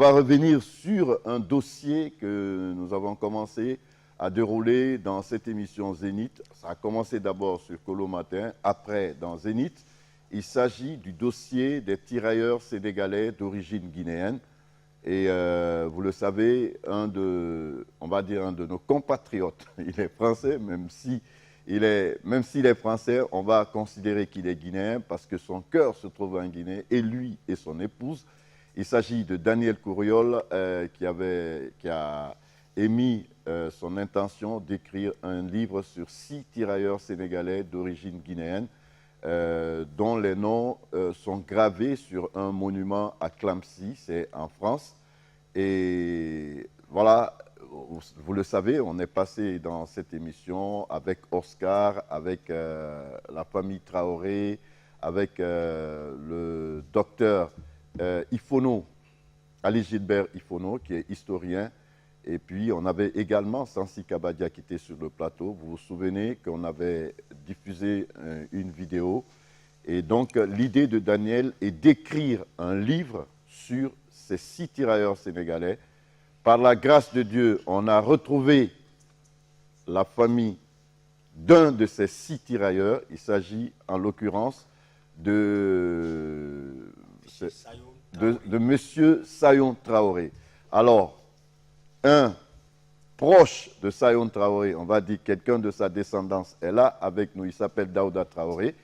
va revenir sur un dossier que nous avons commencé à dérouler dans cette émission Zénith. Ça a commencé d'abord sur Colo Matin, après dans Zénith. Il s'agit du dossier des tirailleurs sénégalais d'origine guinéenne. Et vous le savez, on va dire un de nos compatriotes, il est français, même s'il est français, on va considérer qu'il est guinéen parce que son cœur se trouve en Guinée, et lui et son épouse. Il s'agit de Daniel Kouriol qui a émis son intention d'écrire un livre sur 6 tirailleurs sénégalais d'origine guinéenne dont les noms sont gravés sur un monument à Klamsi, c'est en France. Et voilà, vous le savez, on est passé dans cette émission avec Oscar, avec la famille Traoré, avec le docteur Ifono, Ali Gilbert Ifono, qui est historien. Et puis, on avait également Sansi Kabadia qui était sur le plateau. Vous vous souvenez qu'on avait diffusé une vidéo. Et donc, l'idée de Daniel est d'écrire un livre sur ces 6 tirailleurs sénégalais. Par la grâce de Dieu, on a retrouvé la famille d'un de ces 6 tirailleurs. Il s'agit en l'occurrence de M. Sayon Traoré. Alors, un proche de Sayon Traoré, on va dire quelqu'un de sa descendance, est là avec nous. Il s'appelle Daouda Traoré.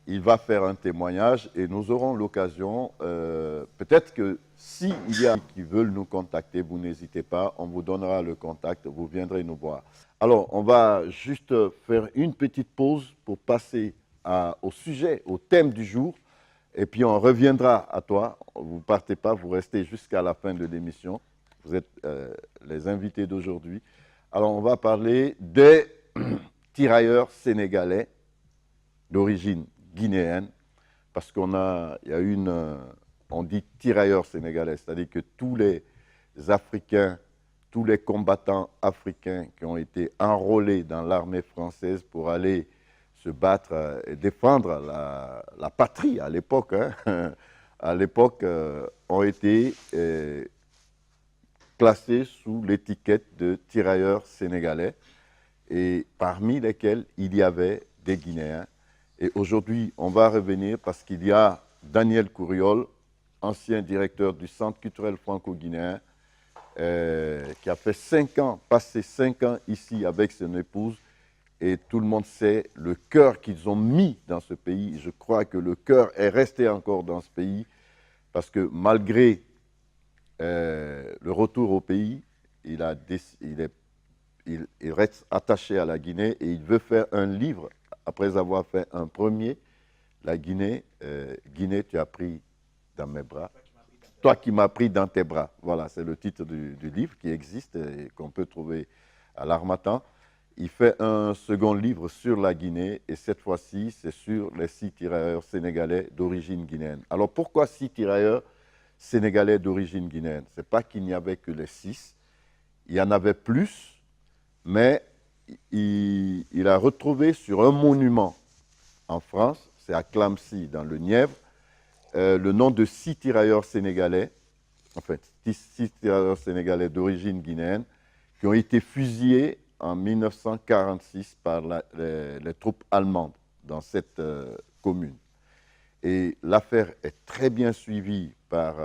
Il va faire un témoignage et nous aurons l'occasion, peut-être que s'il y a qui veulent nous contacter, vous n'hésitez pas, on vous donnera le contact, vous viendrez nous voir. Alors, on va juste faire une petite pause pour passer au sujet, au thème du jour, et puis on reviendra à toi. Vous ne partez pas, vous restez jusqu'à la fin de l'émission. Vous êtes les invités d'aujourd'hui. Alors, on va parler des tirailleurs sénégalais d'origine guinéenne, parce il y a on dit tirailleurs sénégalais, c'est-à-dire que tous les Africains, tous les combattants africains qui ont été enrôlés dans l'armée française pour aller se battre et défendre la patrie à l'époque, à l'époque, ont été classés sous l'étiquette de tirailleurs sénégalais, et parmi lesquels il y avait des Guinéens. Et aujourd'hui, on va revenir parce qu'il y a Daniel Kouriol, ancien directeur du Centre culturel franco-guinéen, qui a fait 5 ans, passé 5 ans ici avec son épouse. Et tout le monde sait le cœur qu'ils ont mis dans ce pays. Je crois que le cœur est resté encore dans ce pays parce que malgré le retour au pays, il reste attaché à la Guinée et il veut faire un livre. Après avoir fait un premier, la Guinée, Guinée, tu as pris dans mes bras. Toi qui m'as pris dans tes bras. Voilà, c'est le titre du livre qui existe et qu'on peut trouver à l'Harmattan. Il fait un second livre sur la Guinée et cette fois-ci, c'est sur les 6 tirailleurs sénégalais d'origine guinéenne. Alors pourquoi 6 tirailleurs sénégalais d'origine guinéenne? Ce n'est pas qu'il n'y avait que les 6, il y en avait plus, mais il a retrouvé sur un monument en France, c'est à Klamsi, dans le Nièvre, le nom de 6 tirailleurs sénégalais, en fait, 6 tirailleurs sénégalais d'origine guinéenne, qui ont été fusillés en 1946 par les troupes allemandes dans cette commune. Et l'affaire est très bien suivie par,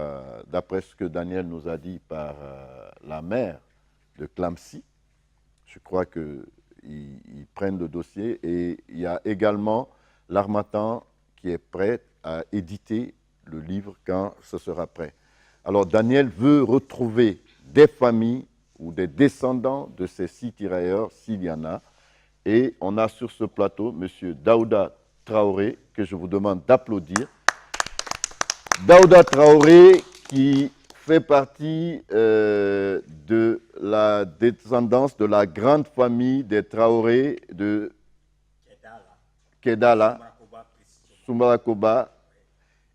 d'après ce que Daniel nous a dit, par la maire de Klamsi. Je crois qu'ils prennent le dossier et il y a également l'Harmattan qui est prêt à éditer le livre quand ce sera prêt. Alors Daniel veut retrouver des familles ou des descendants de ces 6 tirailleurs, s'il y en a. Et on a sur ce plateau M. Daouda Traoré, que je vous demande d'applaudir. Daouda Traoré qui fait partie de la descendance de la grande famille des Traoré de Kedala, Soumarakoba.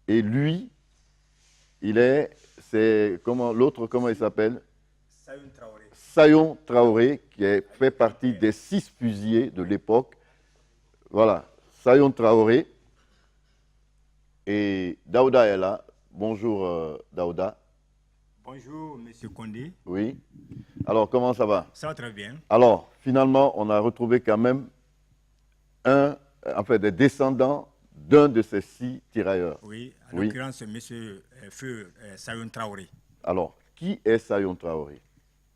Et lui, c'est l'autre, comment il s'appelle? Sayon Traoré. Sayon Traoré, qui fait partie des 6 fusillés de l'époque. Voilà, Sayon Traoré. Et Daouda est là. Bonjour Daouda. Bonjour, Monsieur Condé. Oui. Alors, comment ça va? Ça va très bien. Alors, finalement, on a retrouvé quand même des descendants d'un de ces 6 tirailleurs. Oui, en Oui. l'occurrence, Monsieur Feu Sayoun Traoré. Alors, qui est Sayon Traoré?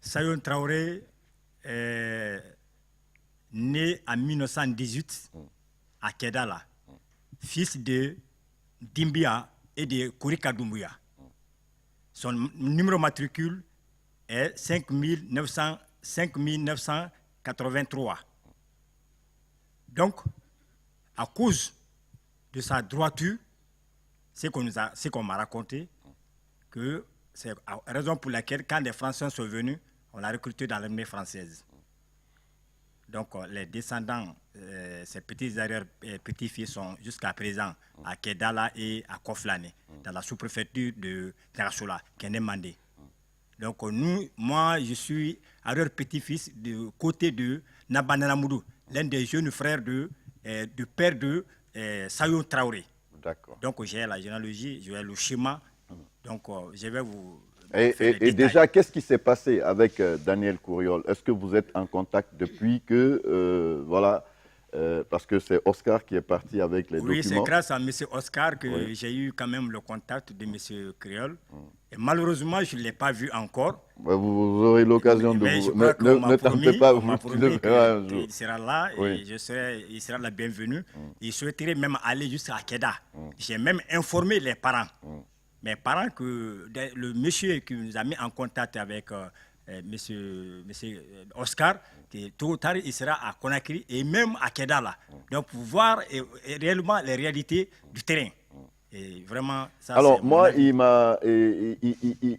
Sayoun Traoré est né en 1918 à Kedala, fils de Dimbia et de Kourika Doumbouya. Son numéro matricule est 5983. Donc, à cause de sa droiture, c'est qu'on m'a raconté que c'est la raison pour laquelle, quand les Français sont venus, on l'a recruté dans l'armée française. Donc, les descendants, ces petits arrière-petits-fils sont jusqu'à présent à Kedala et à Koflane, dans la sous-préfecture de Karachola, Kenemandé. Donc, moi, je suis arrière-petit-fils du côté de Nabananamoudou, l'un des jeunes frères du père de Sayo Traoré. D'accord. Donc, j'ai la généalogie, j'ai le schéma. Donc, je vais vous Et déjà, qu'est-ce qui s'est passé avec Daniel Kouriol? Est-ce que vous êtes en contact depuis que, parce que c'est Oscar qui est parti avec les documents? Oui, c'est grâce à M. Oscar que j'ai eu quand même le contact de M. Kouriol. Et malheureusement, je ne l'ai pas vu encore. Vous aurez l'occasion de mais vous... je crois qu'on m'a promis, qu'il sera là et il sera la bienvenue. Il souhaiterait même aller jusqu'à Keda. J'ai même informé les parents. Mes parents que le monsieur qui nous a mis en contact avec monsieur Oscar, que tôt ou tard, il sera à Conakry et même à Kedala. Donc, pour voir réellement les réalités du terrain. Et vraiment, ça, alors, moi, il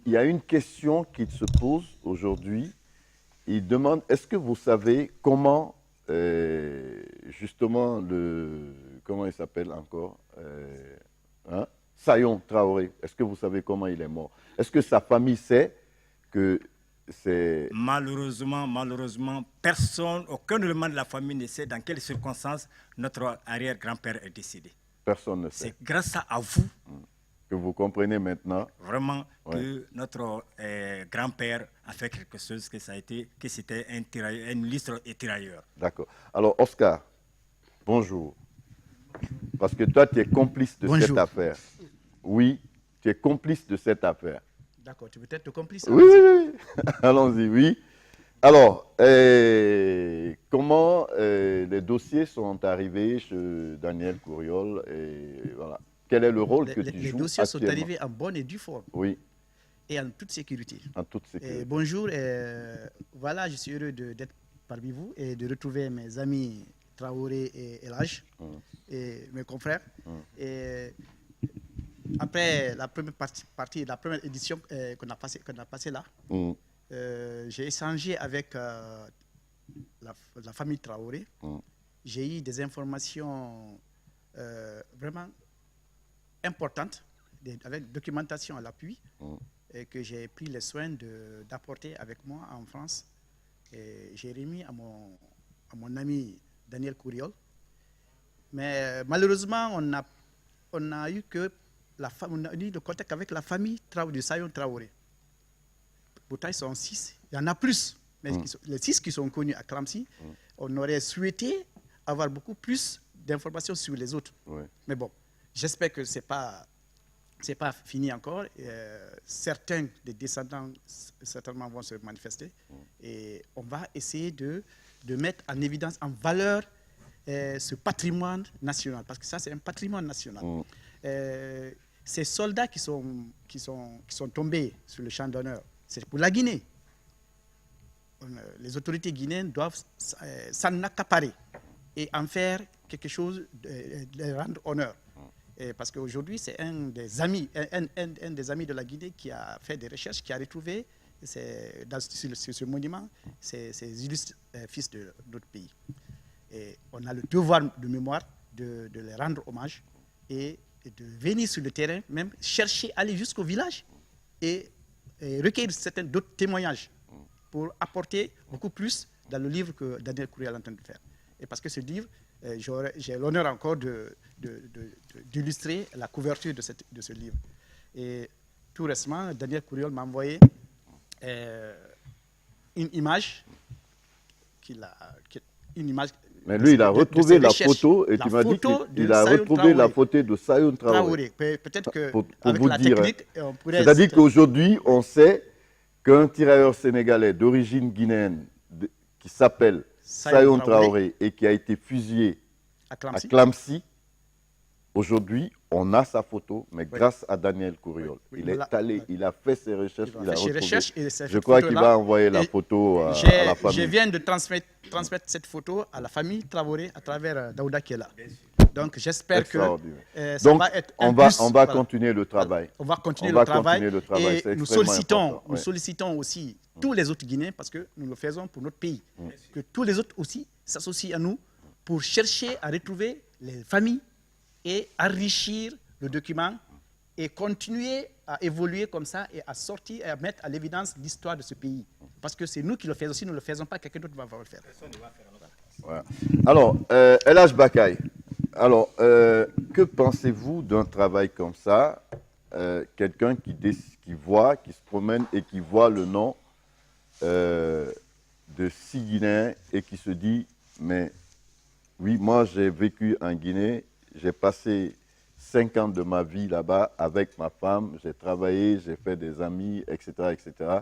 y a une question qui se pose aujourd'hui. Il demande, est-ce que vous savez comment, justement, comment il s'appelle encore Sayon Traoré, est-ce que vous savez comment il est mort? Est-ce que sa famille sait que c'est... Malheureusement, personne, aucun élément de la famille ne sait dans quelles circonstances notre arrière-grand-père est décédé. Personne ne sait. C'est grâce à vous que vous comprenez maintenant. Vraiment que notre grand-père a fait quelque chose, que c'était un illustre et tirailleur. D'accord. Alors, Oscar, bonjour. Parce que toi, tu es complice de cette affaire. Oui, tu es complice de cette affaire. D'accord, tu peux être complice. Oui. Allons-y, oui. Alors, comment les dossiers sont arrivés chez Daniel Kouriol et voilà. Quel est le rôle que tu joues? Les dossiers sont arrivés en bonne et due forme. Oui. Et en toute sécurité. En toute sécurité. Bonjour, voilà, je suis heureux d'être parmi vous et de retrouver mes amis Traoré et Elage et mes confrères. Et après la première partie, la première édition qu'on a passée là, j'ai échangé avec la famille Traoré. J'ai eu des informations vraiment importantes, avec documentation à l'appui, et que j'ai pris le soin d'apporter avec moi en France. J'ai remis à mon ami Daniel Kouriol. Mais malheureusement, on a eu le contact avec la famille de Sayon Traoré. Pourtant, ils sont 6. Il y en a plus. Mais les 6 qui sont connus à Kramsi, on aurait souhaité avoir beaucoup plus d'informations sur les autres. Mais bon, j'espère que ce n'est pas fini encore. Certains des descendants certainement vont se manifester. Et on va essayer de mettre en évidence, en valeur, ce patrimoine national. Parce que ça, c'est un patrimoine national. Ces soldats qui sont tombés sur le champ d'honneur, c'est pour la Guinée. Les autorités guinéennes doivent s'en accaparer et en faire quelque chose, de rendre honneur. Parce qu'aujourd'hui, c'est un des amis de la Guinée qui a fait des recherches, qui a retrouvé sur ce monument ces illustres fils de notre pays. Et on a le devoir de mémoire de les rendre hommage et de venir sur le terrain, même chercher, aller jusqu'au village et recueillir d'autres témoignages pour apporter beaucoup plus dans le livre que Daniel Kouriol est en train de faire. Et parce que ce livre, j'ai l'honneur encore d'illustrer la couverture de ce livre. Et tout récemment, Daniel Couriol m'a envoyé une image une image. Mais lui, il a retrouvé la photo et la tu m'as dit photo qu'il a retrouvé la photo de Sayoun Traoré. Peut-être que Pour avec vous la dire, technique, on pourrait... C'est-à-dire qu'aujourd'hui, on sait qu'un tirailleur sénégalais d'origine guinéenne qui s'appelle Sayoun Traoré et qui a été fusillé à Klamsi, aujourd'hui, on a sa photo, mais grâce à Daniel Couriol. Il est allé, il a fait ses recherches, il a retrouvé. Je crois qu'il va envoyer la photo à la famille. Je viens de transmettre cette photo à la famille Traoré à travers Daouda qui est là. Donc j'espère que ça va être un plus. On va continuer le travail. On va continuer le travail. Et nous sollicitons aussi tous les autres Guinéens, parce que nous le faisons pour notre pays, que tous les autres aussi s'associent à nous pour chercher à retrouver les familles et enrichir le document et continuer à évoluer comme ça et à sortir et à mettre à l'évidence l'histoire de ce pays. Parce que c'est nous qui le faisons. Si nous ne le faisons pas, quelqu'un d'autre va le faire. Voilà. Alors, El Hadj Bakay, alors, que pensez-vous d'un travail comme ça, quelqu'un qui voit, qui se promène et qui voit le nom de 6 Guinéens et qui se dit, mais oui, moi j'ai vécu en Guinée, j'ai passé 5 ans de ma vie là-bas avec ma femme, j'ai travaillé, j'ai fait des amis, etc., etc.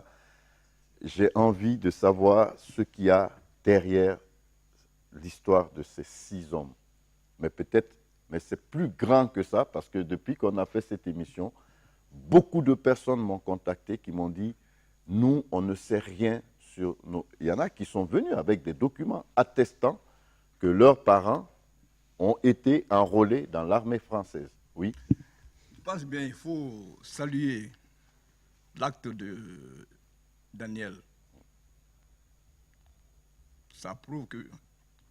J'ai envie de savoir ce qu'il y a derrière l'histoire de ces 6 hommes. Mais peut-être, mais c'est plus grand que ça, parce que depuis qu'on a fait cette émission, beaucoup de personnes m'ont contacté, qui m'ont dit, nous, on ne sait rien sur nos... Il y en a qui sont venus avec des documents attestant que leurs parents ont été enrôlés dans l'armée française. Oui. Je pense bien qu'il faut saluer l'acte de Daniel. Ça prouve que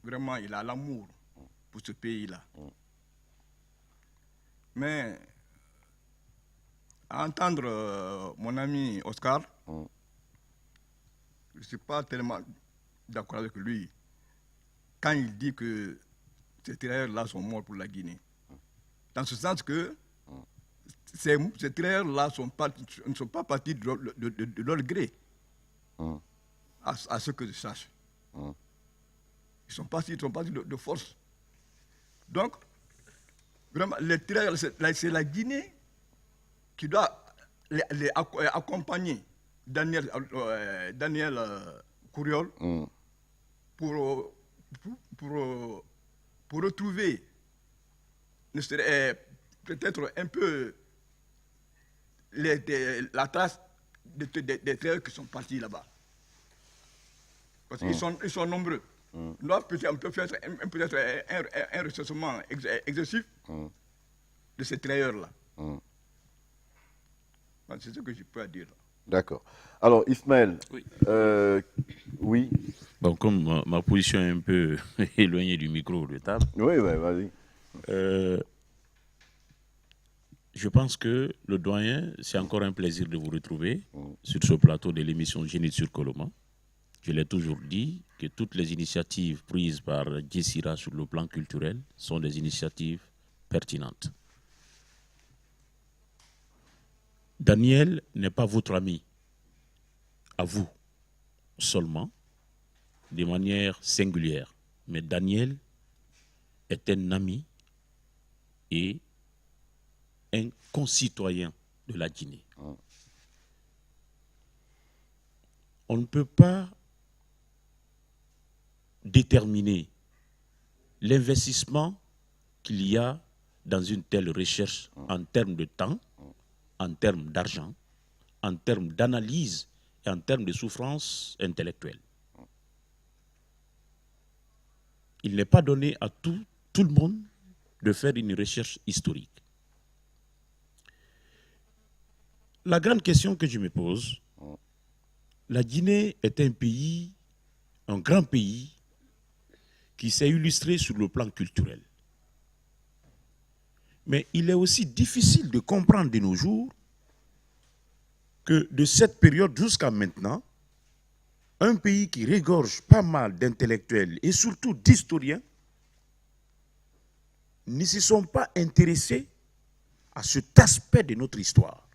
vraiment il a l'amour pour ce pays-là. Mais à entendre mon ami Oscar, je ne suis pas tellement d'accord avec lui quand il dit que ces tirailleurs-là sont morts pour la Guinée. Dans ce sens que ces tirailleurs-là ne sont pas partis de leur gré, à ce que je sache. Ils sont partis de force. Donc, vraiment, les tirailleurs, c'est la Guinée qui doit les accompagner Daniel Couriol pour retrouver peut-être un peu la trace des tirailleurs qui sont partis là-bas. Parce qu'ils sont nombreux. Là, on peut faire peut-être un recensement exhaustif de ces tirailleurs-là. C'est ce que je peux dire. D'accord. Alors, Ismaël, oui. Bon, comme ma position est un peu éloignée du micro de table. Oui, vas-y. Je pense que le doyen, c'est encore un plaisir de vous retrouver sur ce plateau de l'émission Génie sur Coloma. Je l'ai toujours dit que toutes les initiatives prises par Djessira sur le plan culturel sont des initiatives pertinentes. Daniel n'est pas votre ami, à vous seulement, de manière singulière. Mais Daniel est un ami et un concitoyen de la Guinée. On ne peut pas déterminer l'investissement qu'il y a dans une telle recherche en termes de temps, en termes d'argent, en termes d'analyse et en termes de souffrance intellectuelle. Il n'est pas donné à tout le monde de faire une recherche historique. La grande question que je me pose, la Guinée est un pays, un grand pays, qui s'est illustré sur le plan culturel. Mais il est aussi difficile de comprendre de nos jours que de cette période jusqu'à maintenant, un pays qui regorge pas mal d'intellectuels et surtout d'historiens ne se sont pas intéressés à cet aspect de notre histoire.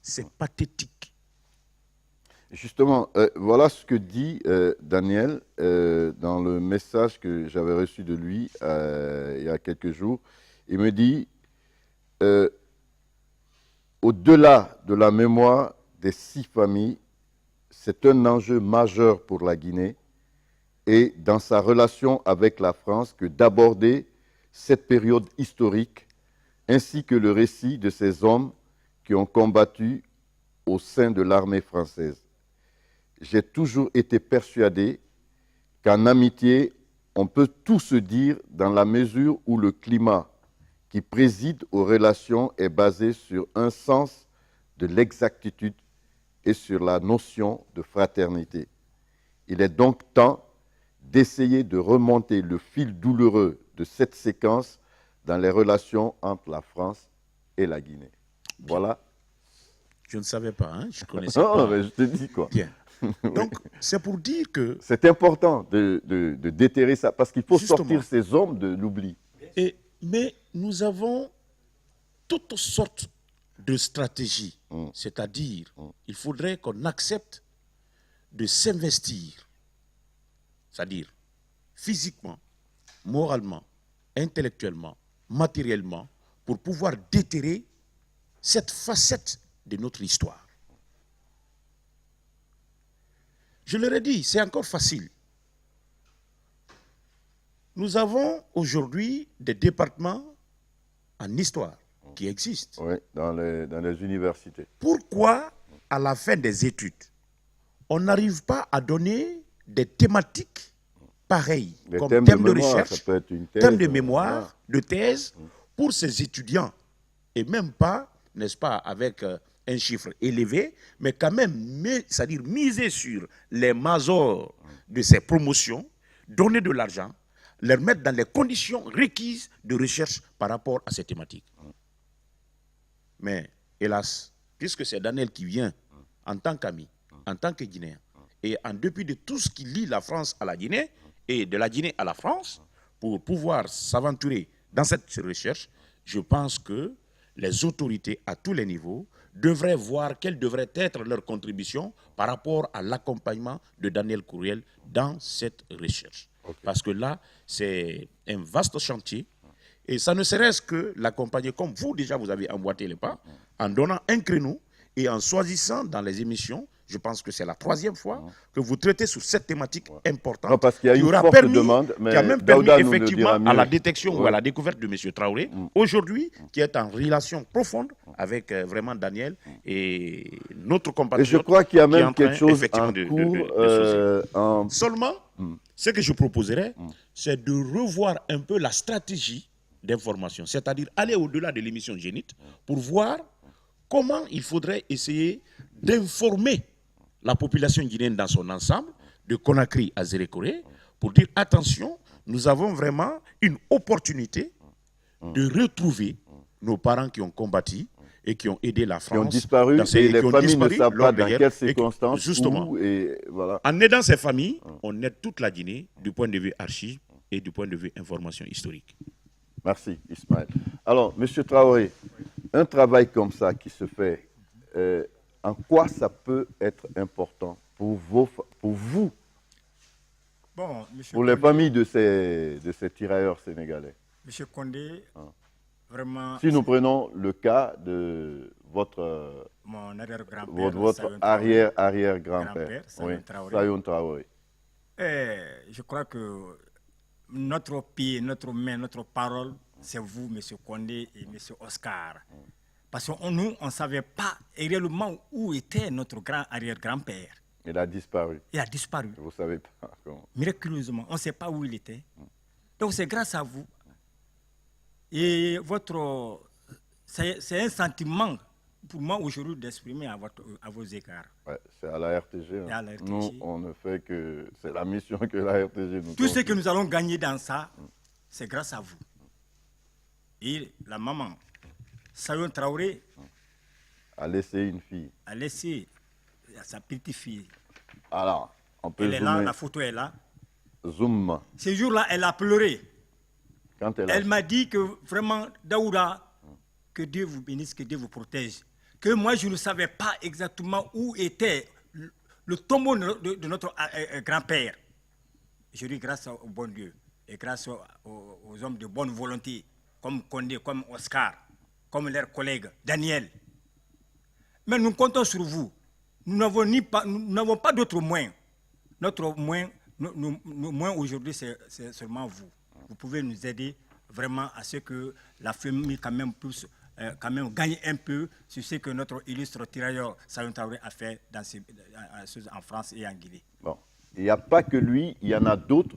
C'est pathétique. Justement, voilà ce que dit Daniel dans le message que j'avais reçu de lui il y a quelques jours. Il me dit, au-delà de la mémoire des 6 familles, c'est un enjeu majeur pour la Guinée et dans sa relation avec la France que d'aborder cette période historique ainsi que le récit de ces hommes qui ont combattu au sein de l'armée française. J'ai toujours été persuadé qu'en amitié, on peut tout se dire dans la mesure où le climat qui préside aux relations est basé sur un sens de l'exactitude et sur la notion de fraternité. Il est donc temps d'essayer de remonter le fil douloureux de cette séquence dans les relations entre la France et la Guinée. Voilà. Je ne savais pas, hein? Je connaissais Non, pas. mais je te dis quoi. Bien. Donc, c'est pour dire que... C'est important de déterrer ça, parce qu'il faut Justement. sortir ces hommes de l'oubli. Mais nous avons toutes sortes de stratégies. C'est-à-dire, il faudrait qu'on accepte de s'investir, c'est-à-dire physiquement, moralement, intellectuellement, matériellement, pour pouvoir déterrer cette facette de notre histoire. Je leur ai dit, c'est encore facile. Nous avons aujourd'hui des départements en histoire qui existent. Oui, dans les universités. Pourquoi, à la fin des études, on n'arrive pas à donner des thématiques pareilles, Les comme thèmes thème de de mémoire, recherche, ça peut être une thèse, thème de mémoire, voilà. de thèse, pour ces étudiants. Et même pas, n'est-ce pas, avec un chiffre élevé, mais quand même, c'est-à-dire miser sur les majors de ces promotions, donner de l'argent, les mettre dans les conditions requises de recherche par rapport à ces thématiques. Mais, hélas, puisque c'est Daniel qui vient en tant qu'ami, en tant que Guinéen, et en dépit de tout ce qui lie la France à la Guinée, et de la Guinée à la France, pour pouvoir s'aventurer dans cette recherche, je pense que les autorités à tous les niveaux devraient voir quelle devrait être leur contribution par rapport à l'accompagnement de Daniel Courriel dans cette recherche. Okay. Parce que là, c'est un vaste chantier. Et ça ne serait-ce que l'accompagner, comme vous déjà vous avez emboîté les pas, en donnant un créneau et en choisissant dans les émissions, je pense que c'est la 3e fois que vous traitez sur cette thématique importante. Non, parce qu'il y a qui une aura forte permis, demande, mais qui a même permis Daouda nous le effectivement dira à la mieux. détection ou à la découverte de M. Traoré, aujourd'hui, qui est en relation profonde avec vraiment Daniel et notre Et compatriote. je crois qu'il y a qui est même en train, quelque chose effectivement, en de cours. Seulement, ce que je proposerais, c'est de revoir un peu la stratégie d'information, c'est-à-dire aller au-delà de l'émission Génite pour voir comment il faudrait essayer d'informer la population guinéenne dans son ensemble, de Conakry à Zérékoré, pour dire attention, nous avons vraiment une opportunité de retrouver nos parents qui ont combattu et qui ont aidé la France. Qui ont disparu, et les familles ne savent pas dans quelles circonstances. Justement, où, et voilà. En aidant ces familles, on aide toute la Guinée du point de vue archive et du point de vue information historique. Merci, Ismaël. Alors, M. Traoré, un travail comme ça qui se fait, en quoi ça peut être important pour vous, bon, pour les familles de ces tirailleurs sénégalais? M. Condé, vraiment... Si nous prenons le cas de mon arrière-grand-père, votre arrière-grand-père, Sayoun Traoré. Je crois que notre pied, notre main, notre parole, c'est vous, M. Condé et M. Oscar. Parce que nous, on ne savait pas réellement où était notre arrière-grand-père. Il a disparu. Il a disparu. Vous ne savez pas comment. Miraculeusement, on ne sait pas où il était. Donc c'est grâce à vous. Et c'est un sentiment pour moi aujourd'hui d'exprimer à vos égards. Ouais, c'est à la RTG. Hein. À la RTG. Nous, on ne fait que... C'est la mission que la RTG nous Tout ce que nous allons gagner dans ça, c'est grâce à vous. Et la maman, Sayoun Traoré, a laissé une fille. A laissé sa petite fille. Alors, on peut elle est là, la photo est là. Zoom. Ce jour-là, elle a pleuré. Quand elle m'a dit que vraiment, Daouda, que Dieu vous bénisse, que Dieu vous protège. que moi, je ne savais pas exactement où était le tombeau de notre grand-père. Je dis grâce au bon Dieu et grâce aux hommes de bonne volonté, comme Condé, comme Oscar, comme leurs collègues, Daniel. Mais nous comptons sur vous. Nous n'avons pas d'autres moyens. Notre moyen, nos moyens aujourd'hui, c'est seulement vous. Vous pouvez nous aider vraiment à ce que la famille quand même puisse gagne un peu sur ce que notre illustre tirailleur Salomon Traoré a fait en France et en Guinée. Bon. Il n'y a pas que lui, il y en a d'autres,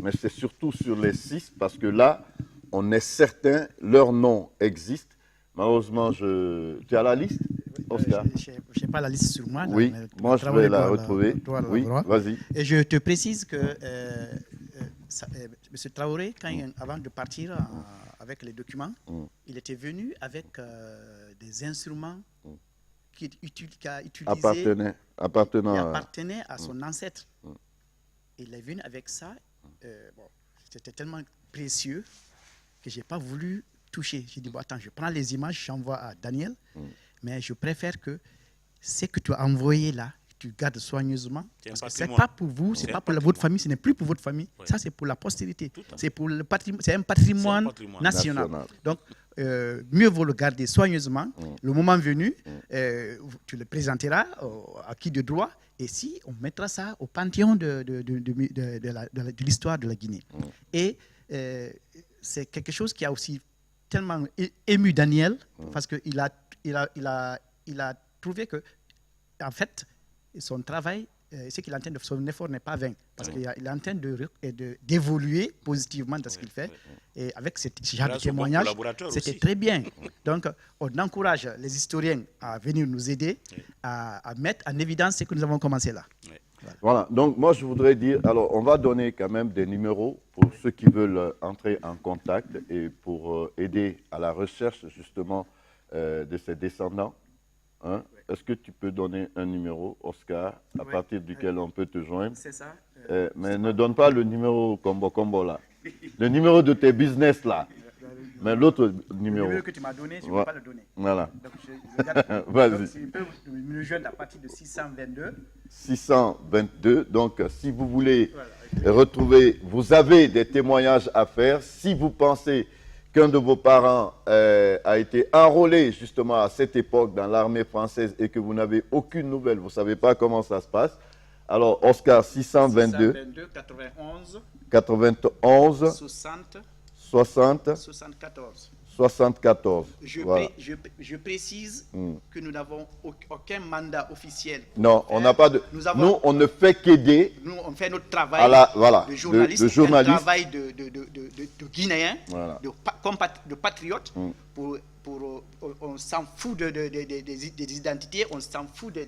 mais c'est surtout sur les 6, parce que là, on est certain, leur nom existe. Malheureusement, tu as la liste, Oscar? Je n'ai pas la liste sur moi. Là, oui, moi je vais la retrouver. Oui, vas-y. Et je te précise que M. Traoré, avant de partir avec les documents, il était venu avec des instruments qui appartenaient à son ancêtre. Il est venu avec ça. C'était tellement précieux que je n'ai pas voulu toucher. J'ai dit, bon, attends, je prends les images, j'envoie à Daniel, mais je préfère que ce que tu as envoyé là, tu gardes soigneusement. Parce que ce n'est pas pour vous, ce n'est pas pour votre famille, ce n'est plus pour votre famille. Oui. Ça, c'est pour la postérité. C'est pour le patrimoine, c'est un patrimoine national. Donc, mieux vaut le garder soigneusement. Le moment venu, tu le présenteras à qui de droit. Et si, on mettra ça au panthéon de l'histoire de la Guinée. Et c'est quelque chose qui a aussi tellement ému Daniel, parce qu'il a trouvé que, en fait, son travail, ce qu'il est en train de faire, son effort n'est pas vain, parce qu'il est en train d'évoluer positivement dans ce qu'il fait. Et avec ce genre de témoignage, c'était très bien. Donc, on encourage les historiens à venir nous aider à mettre en évidence ce que nous avons commencé là. Voilà, donc moi je voudrais dire, alors on va donner quand même des numéros pour ceux qui veulent entrer en contact et pour aider à la recherche justement de ses descendants. Hein? Est-ce que tu peux donner un numéro, Oscar, à partir duquel on peut te joindre? C'est ça. Mais ne donne pas le numéro combo là. Le numéro de tes business là. Mais l'autre numéro. Le numéro que tu m'as donné, je ne peux pas le donner. Voilà. Vas-y. Tu peux me joindre à partir de 622. 622. Donc, si vous voulez retrouver, vous avez des témoignages à faire. Si vous pensez qu'un de vos parents a été enrôlé justement à cette époque dans l'armée française et que vous n'avez aucune nouvelle, vous ne savez pas comment ça se passe, alors Oscar 622 91 60 74. Voilà. Je précise que nous n'avons aucun mandat officiel. Non, on n'a pas de. Nous, on ne fait qu'aider. Nous, on fait notre travail de journaliste, un travail de Guinéens, de patriotes. On s'en fout des identités, on s'en fout des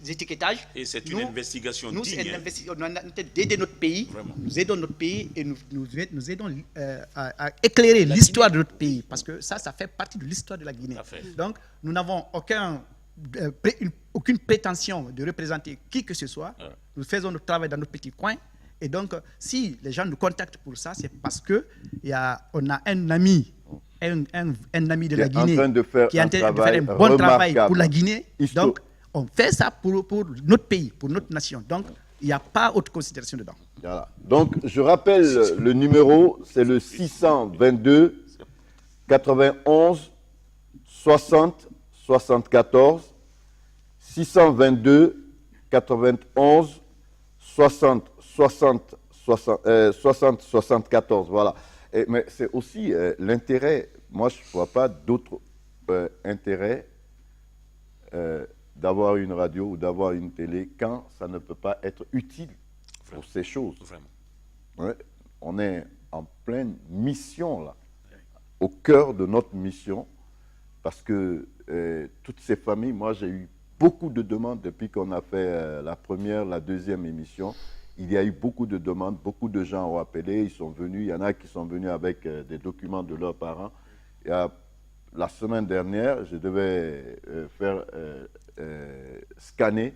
étiquetages. Et c'est une investigation digne. On a d'aider notre pays. Vraiment. Nous aidons notre pays et nous aidons à éclairer l'histoire de notre pays. Parce que ça fait partie de l'histoire de la Guinée. Donc, nous n'avons aucune prétention de représenter qui que ce soit. Nous faisons notre travail dans notre petit coin. Et donc, si les gens nous contactent pour ça, c'est parce qu'on a un ami. Un ami de la Guinée qui est en train de faire un bon travail pour la Guinée. Donc, on fait ça pour notre pays, pour notre nation. Donc, il n'y a pas autre considération dedans. Voilà. Donc, je rappelle le numéro, c'est le 622 91 60 74. 622 91 60 74. Voilà. Mais c'est aussi l'intérêt. Moi, je ne vois pas d'autre intérêt d'avoir une radio ou d'avoir une télé quand ça ne peut pas être utile pour ces choses. Ouais, on est en pleine mission là, au cœur de notre mission, parce que toutes ces familles, moi j'ai eu beaucoup de demandes depuis qu'on a fait la première, la deuxième émission. Il y a eu beaucoup de demandes, beaucoup de gens ont appelé, ils sont venus, il y en a qui sont venus avec des documents de leurs parents. La semaine dernière, je devais faire scanner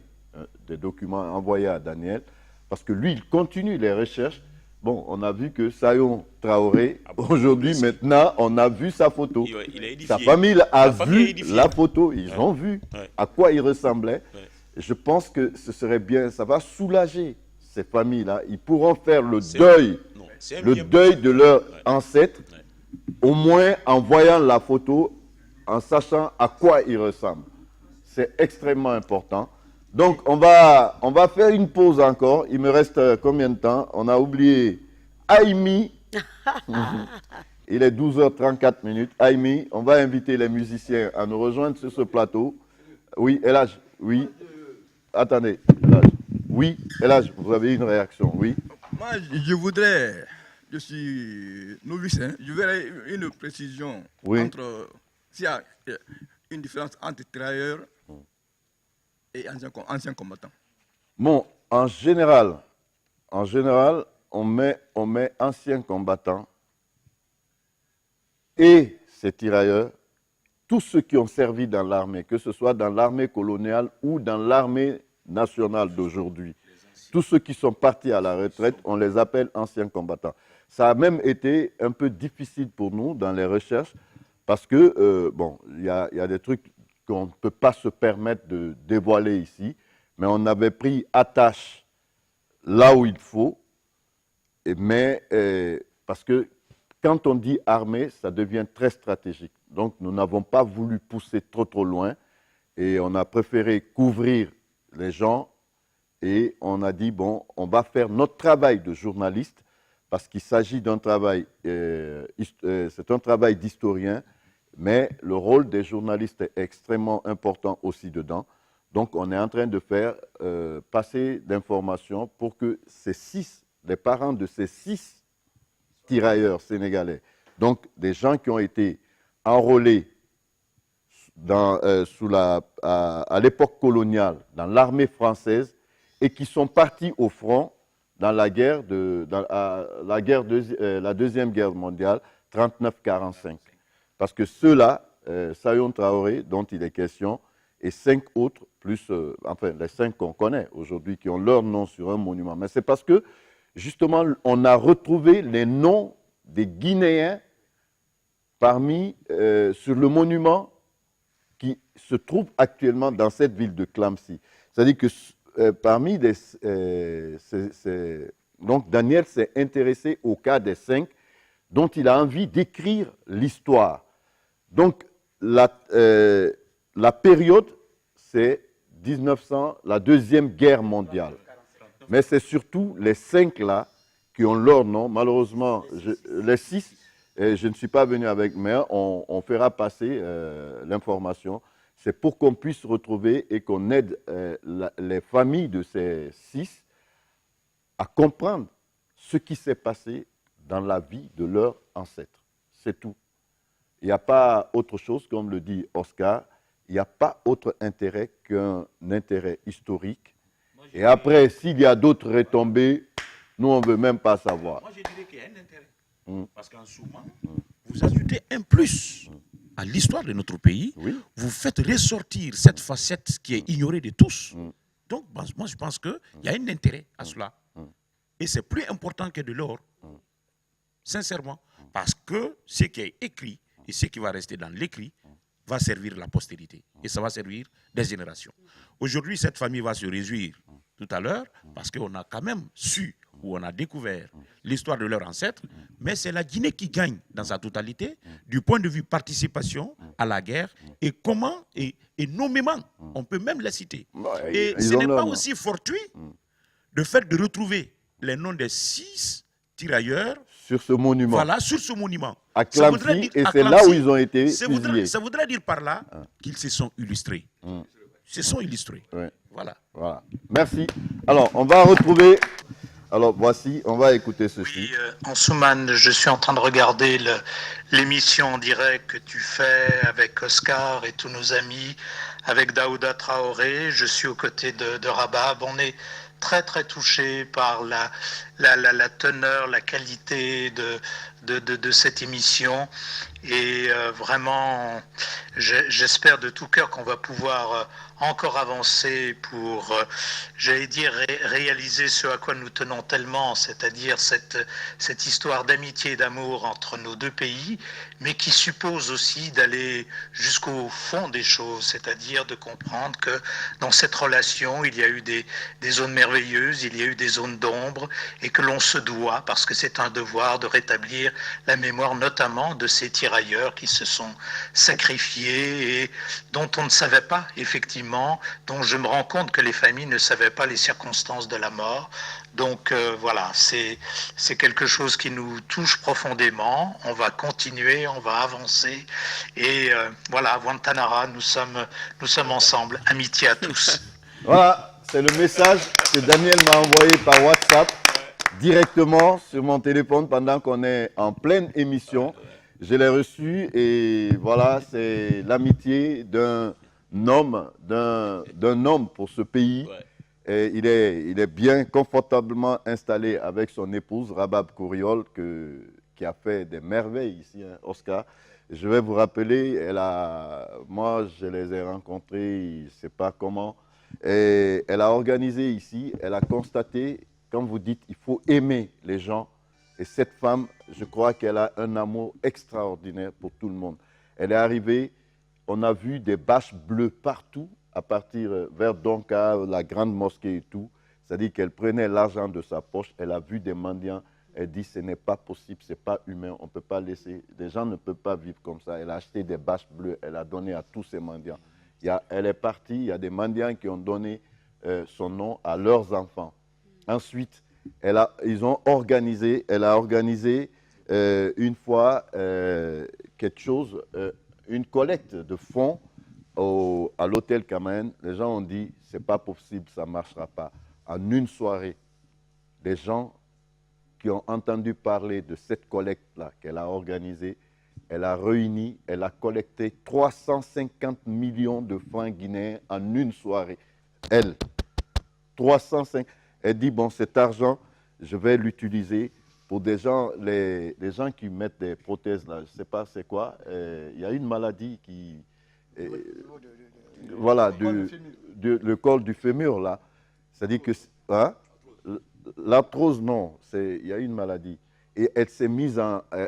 des documents envoyés à Daniel, parce que lui, il continue les recherches, Bon, on a vu que Sayon Traoré, aujourd'hui, maintenant, on a vu sa photo. Il est édifié. Sa famille a La famille est vu édifiée. la photo, ils ont vu à quoi il ressemblait. Ouais. Je pense que ce serait bien, ça va soulager ces familles-là. Ils pourront faire le C'est- deuil, Non, c'est un le bien deuil de leurs Ouais. ancêtres, au moins en voyant la photo, en sachant à quoi ils ressemblent. C'est extrêmement important. Donc, on va faire une pause encore. Il me reste combien de temps? On a oublié Aïmi. Il est 12h34 minutes. Aïmi, on va inviter les musiciens à nous rejoindre sur ce plateau. Oui, Elage, oui. Attendez, Elage. Oui, Elage, vous avez une réaction, oui. Moi, je voudrais, je suis novice, hein, je voudrais une précision Oui. entre, s'il y a une différence entre tirailleurs et anciens combattants. Bon, en général, on met anciens combattants et ces tirailleurs, tous ceux qui ont servi dans l'armée, que ce soit dans l'armée coloniale ou dans l'armée nationale d'aujourd'hui. Tous ceux qui sont partis à la retraite, on les appelle anciens combattants. Ça a même été un peu difficile pour nous dans les recherches parce que, bon, il y a des trucs qu'on ne peut pas se permettre de dévoiler ici, mais on avait pris attache là où il faut, mais parce que quand on dit armée, ça devient très stratégique. Donc nous n'avons pas voulu pousser trop loin et on a préféré couvrir les gens et on a dit, bon, on va faire notre travail de journaliste parce qu'il s'agit d'un travail, c'est un travail d'historien, mais le rôle des journalistes est extrêmement important aussi dedans. Donc, on est en train de faire passer d'informations pour que les parents de ces 6 tirailleurs sénégalais, donc des gens qui ont été enrôlés à l'époque coloniale dans l'armée française et qui sont partis au front dans la Deuxième Guerre mondiale, 39-45. Parce que ceux-là, Sayon Traoré, dont il est question, et 5 autres, plus, enfin les 5 qu'on connaît aujourd'hui, qui ont leur nom sur un monument. Mais c'est parce que, justement, on a retrouvé les noms des Guinéens sur le monument qui se trouve actuellement dans cette ville de Klamsi. C'est-à-dire que donc Daniel s'est intéressé au cas des 5 dont il a envie d'écrire l'histoire. Donc, la période, c'est 1900, la Deuxième Guerre mondiale. Mais c'est surtout les 5 là qui ont leur nom. Malheureusement, les 6, je ne suis pas venu avec, mais on fera passer l'information. C'est pour qu'on puisse retrouver et qu'on aide les familles de ces 6 à comprendre ce qui s'est passé dans la vie de leurs ancêtres. C'est tout. Il n'y a pas autre chose, comme le dit Oscar, il n'y a pas autre intérêt qu'un intérêt historique. Et après, s'il y a d'autres retombées, nous, on ne veut même pas savoir. Moi, je dirais qu'il y a un intérêt. Parce qu'en souvent, vous ajoutez un plus à l'histoire de notre pays. Oui. Vous faites ressortir cette facette qui est ignorée de tous. Donc, moi, je pense qu'il y a un intérêt à cela. Et c'est plus important que de l'or. Sincèrement. Parce que ce qui est écrit et ce qui va rester dans l'écrit va servir la postérité. Et ça va servir des générations. Aujourd'hui, cette famille va se réjouir tout à l'heure parce qu'on a quand même su ou on a découvert l'histoire de leurs ancêtres, mais c'est la Guinée qui gagne dans sa totalité du point de vue participation à la guerre et comment, et nommément, on peut même les citer. Et ce n'est pas aussi fortuit le fait de retrouver les noms des 6 tirailleurs sur ce monument. Voilà, sur ce monument. À Klamsi, et c'est là où ils ont été fusillés. Ça voudrait dire par là qu'ils se sont illustrés. Se sont illustrés. Ouais. Voilà. Voilà. Merci. Alors, on va retrouver... Alors, voici, on va écouter ceci. Oui, Ansoumane, je suis en train de regarder l'émission en direct que tu fais avec Oscar et tous nos amis, avec Daouda Traoré. Je suis aux côtés de Rabab. On est très très touché par la teneur, la qualité de cette émission. Et vraiment, j'espère de tout cœur qu'on va pouvoir encore avancer pour, j'allais dire, réaliser ce à quoi nous tenons tellement, c'est-à-dire cette histoire d'amitié et d'amour entre nos deux pays, mais qui suppose aussi d'aller jusqu'au fond des choses, c'est-à-dire de comprendre que dans cette relation, il y a eu des zones merveilleuses, il y a eu des zones d'ombre, et que l'on se doit, parce que c'est un devoir, de rétablir la mémoire notamment de ces tirailleurs qui se sont sacrifiés et dont on ne savait pas effectivement, dont je me rends compte que les familles ne savaient pas les circonstances de la mort. Donc voilà, c'est quelque chose qui nous touche profondément. On va continuer, on va avancer. Et voilà, Wantanara, nous sommes ensemble. Amitié à tous. Voilà, c'est le message que Daniel m'a envoyé par WhatsApp directement sur mon téléphone pendant qu'on est en pleine émission. Je l'ai reçu et voilà, c'est l'amitié d'un homme, d'un homme pour ce pays. Et il est bien confortablement installé avec son épouse, Rabab Kouriol, qui a fait des merveilles ici, hein, Oscar. Je vais vous rappeler, moi je les ai rencontrés, je ne sais pas comment, et elle a organisé ici, elle a constaté, comme vous dites, il faut aimer les gens. Et cette femme, je crois qu'elle a un amour extraordinaire pour tout le monde. Elle est arrivée, on a vu des bâches bleues partout, à partir vers Donka, la grande mosquée et tout. C'est-à-dire qu'elle prenait l'argent de sa poche, elle a vu des mendiants, elle dit ce n'est pas possible, ce n'est pas humain, on ne peut pas laisser, les gens ne peuvent pas vivre comme ça. Elle a acheté des bâches bleues, elle a donné à tous ces mendiants. Elle est partie, il y a des mendiants qui ont donné son nom à leurs enfants. Ensuite, elle a organisé une fois quelque chose, une collecte de fonds à l'hôtel Camaen. Les gens ont dit, c'est pas possible, ça ne marchera pas. En une soirée, les gens qui ont entendu parler de cette collecte-là qu'elle a organisée, elle a réuni, elle a collecté 350 millions de francs guinéens en une soirée. Elle, 305. Elle dit, bon, cet argent, je vais l'utiliser pour des gens, les gens qui mettent des prothèses, là, je ne sais pas c'est quoi. Il y a une maladie qui... voilà, le col du fémur, là. C'est-à-dire que... Hein, l'arthrose, non, il y a une maladie. Et elle s'est mise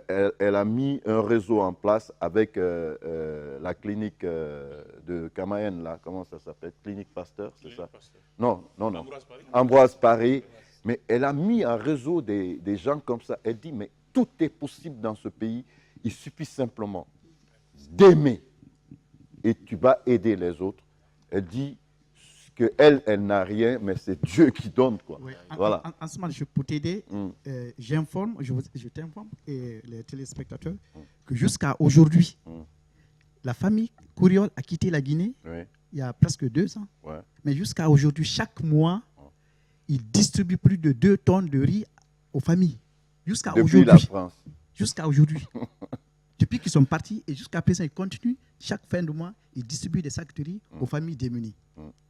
elle a mis un réseau en place avec la clinique de Camaen, là, comment ça s'appelle? Clinique Pasteur, c'est ça? Non. Ambroise Paré. Mais elle a mis un réseau des gens comme ça. Elle dit, mais tout est possible dans ce pays. Il suffit simplement d'aimer. Et tu vas aider les autres. Elle dit qu'elle n'a rien, mais c'est Dieu qui donne, quoi. Oui. Voilà. En ce moment, pour t'aider, j'informe, je t'informe, et les téléspectateurs, que jusqu'à aujourd'hui, la famille Kouriol a quitté la Guinée il y a presque 2 ans. Ouais. Mais jusqu'à aujourd'hui, chaque mois, ils distribuent plus de 2 tonnes de riz aux familles. Jusqu'à aujourd'hui. Depuis la France. Jusqu'à aujourd'hui. Depuis qu'ils sont partis et jusqu'à présent, ils continuent. Chaque fin de mois, ils distribuent des sacs de riz aux familles démunies.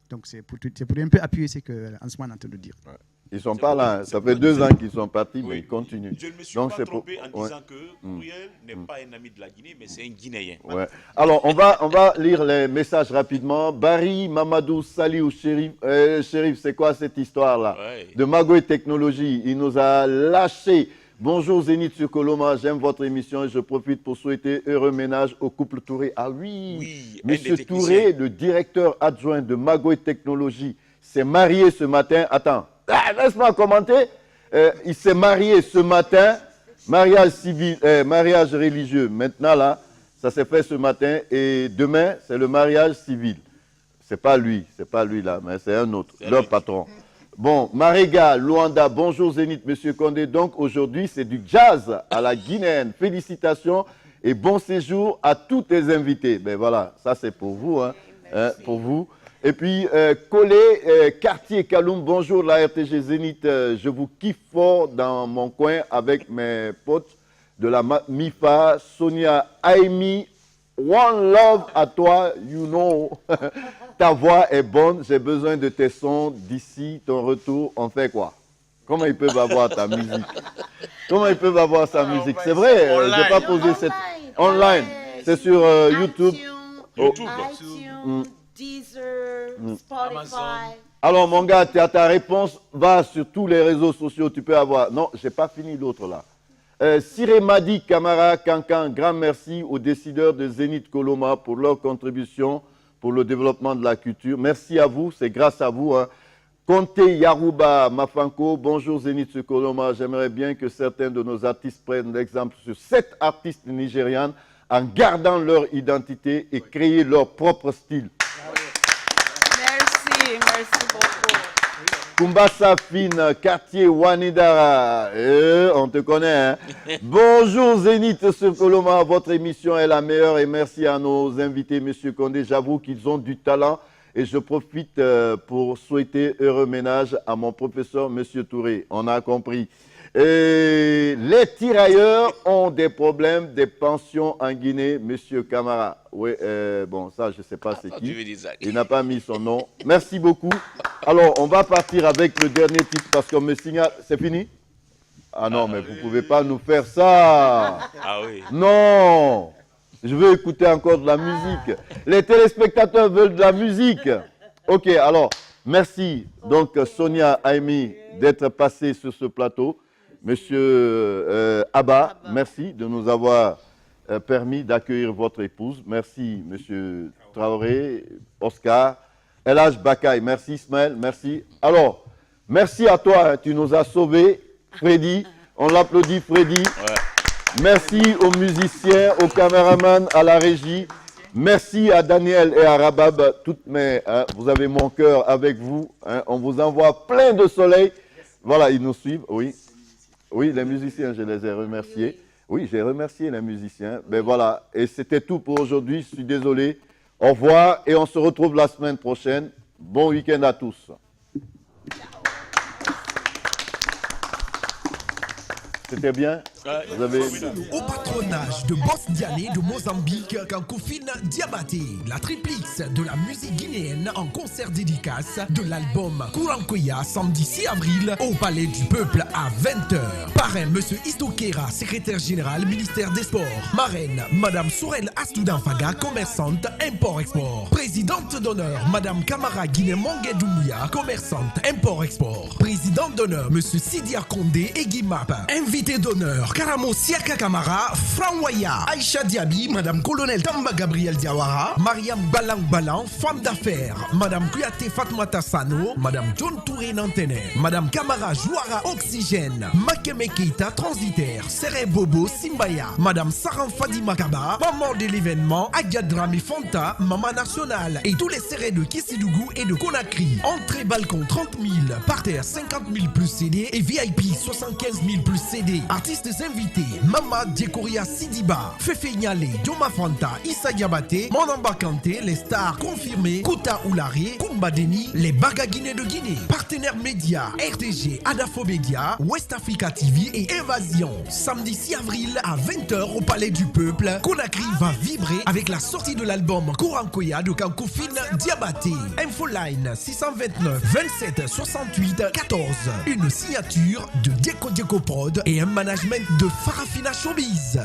Donc, c'est pour un peu appuyer ce qu'Ansman est en train de dire. Ouais. Ils ne sont pas là. Ça fait 2 ans qu'ils sont partis, mais ils continuent. Je ne me suis pas trompé en disant que Kouriol n'est pas un ami de la Guinée, mais c'est un Guinéen. Ouais. Alors, on va lire les messages rapidement. Barry, Mamadou, Saliou, Chérif, c'est quoi cette histoire-là? De Magoy Technologies. Il nous a lâché. Bonjour Zénith sur Coloma, j'aime votre émission et je profite pour souhaiter heureux ménage au couple Touré. Ah oui, Monsieur Touré, le directeur adjoint de Magoy Technologies, s'est marié ce matin. Attends, laisse-moi commenter. Il s'est marié ce matin, mariage civil, mariage religieux. Maintenant là, ça s'est fait ce matin et demain, c'est le mariage civil. C'est pas lui là, mais c'est un autre, leur patron. Bon, Mariga, Luanda, bonjour Zénith, Monsieur Condé. Donc aujourd'hui, c'est du jazz à la guinéenne. Félicitations et bon séjour à tous les invités. Ben voilà, ça c'est pour vous, hein, pour vous. Et puis, Collet, Quartier Kaloum, bonjour la RTG Zénith. Je vous kiffe fort dans mon coin avec mes potes de la MIFA, Sonia, Aimi. One love à toi, you know. Ta voix est bonne, j'ai besoin de tes sons. D'ici ton retour, on fait quoi? Comment ils peuvent avoir ta musique? Comment ils peuvent avoir sa musique? C'est vrai, je n'ai pas posé cette... Online. C'est sur YouTube. YouTube. iTunes, Deezer, Spotify. Alors, mon gars, tu as ta réponse. Va sur tous les réseaux sociaux. Tu peux avoir. Non, j'ai pas fini l'autre là. Siré Madi Camara Kankan, grand merci aux décideurs de Zénith Koloma pour leur contribution pour le développement de la culture. Merci à vous, c'est grâce à vous. Hein. Conte Yaruba Mafanko, bonjour Zénith Koloma. J'aimerais bien que certains de nos artistes prennent l'exemple sur 7 artistes nigérianes en gardant leur identité et créer leur propre style. Merci beaucoup. Kumbasa Fine, quartier Wanidara. On te connaît, hein? Bonjour Zénith sur Koloma, votre émission est la meilleure et merci à nos invités, Monsieur Condé. J'avoue qu'ils ont du talent et je profite pour souhaiter heureux ménage à mon professeur, Monsieur Touré. On a compris. Et les tirailleurs ont des problèmes, des pensions en Guinée, Monsieur Camara. Oui, bon, ça, je ne sais pas c'est qui. Il n'a pas mis son nom. Merci beaucoup. Alors, on va partir avec le dernier titre parce qu'on me signale. C'est fini? Ah non, mais vous ne pouvez pas nous faire ça. Ah oui. Non. Je veux écouter encore de la musique. Les téléspectateurs veulent de la musique. Ok, alors, merci. Donc, Sonia Aimi d'être passée sur ce plateau. Monsieur Abba, merci de nous avoir permis d'accueillir votre épouse. Merci, Monsieur Traoré, Oscar, Elhaj Bakay, merci Ismaël, merci. Alors, merci à toi, hein, tu nous as sauvés, Freddy. On l'applaudit, Freddy. Ouais. Merci aux musiciens, aux caméramans, à la régie. Merci à Daniel et à Rabab. Vous avez mon cœur avec vous. Hein, on vous envoie plein de soleil. Voilà, ils nous suivent, oui. Oui, les musiciens, je les ai remerciés. Oui, j'ai remercié les musiciens. Ben voilà, et c'était tout pour aujourd'hui. Je suis désolé. Au revoir et on se retrouve la semaine prochaine. Bon week-end à tous. C'était bien? Vous avez... Au patronage de Boss Diané de Mozambique, Kankofine Diabaté, la triplix de la musique guinéenne en concert dédicace de l'album Kourankoya samedi 6 avril au Palais du Peuple à 20h. Parrain Monsieur Istokera, secrétaire général ministère des Sports. Marraine Madame Sourel Astoudanfaga, commerçante import-export. Présidente d'honneur Madame Kamara Guinée Mongue Doumbouya, commerçante import-export. Président d'honneur Monsieur Sidia Kondé Egimap. Invité d'honneur Karamo Siaka Kamara, Franwaya, Aïcha Diaby, Madame Colonel Tamba Gabriel Diawara, Mariam Balang, femme d'affaires, Madame Kuyate Fatmata Sano, Madame John Touré Nantene, Madame Kamara Jouara Oxygène, Makeme Keita Transitaire, Sere Bobo Simbaya, Madame Saran Fadima Kaba, maman de l'événement, Agadram Fanta, Maman Nationale et tous les serrés de Kissidougou et de Conakry. Entrée balcon 30 000, parterre 50 000 plus CD et VIP 75 000 plus CD. Artistes invités, Mama Djekoria Sidiba, Fefe Nyale, Joma Fanta, Issa Diabaté, Monamba Kanté, les stars confirmés, Kouta Oulari, Kumba Deni, les Baga Guinée de Guinée. Partenaires médias, RTG, Adafo Media, West Africa TV et Évasion. Samedi 6 avril à 20h au Palais du Peuple, Conakry va vibrer avec la sortie de l'album Kourankoya de Kankofine Diabaté. Infoline 629 27 68 14. Une signature de Deko Prod et un management de Farafina Showbiz.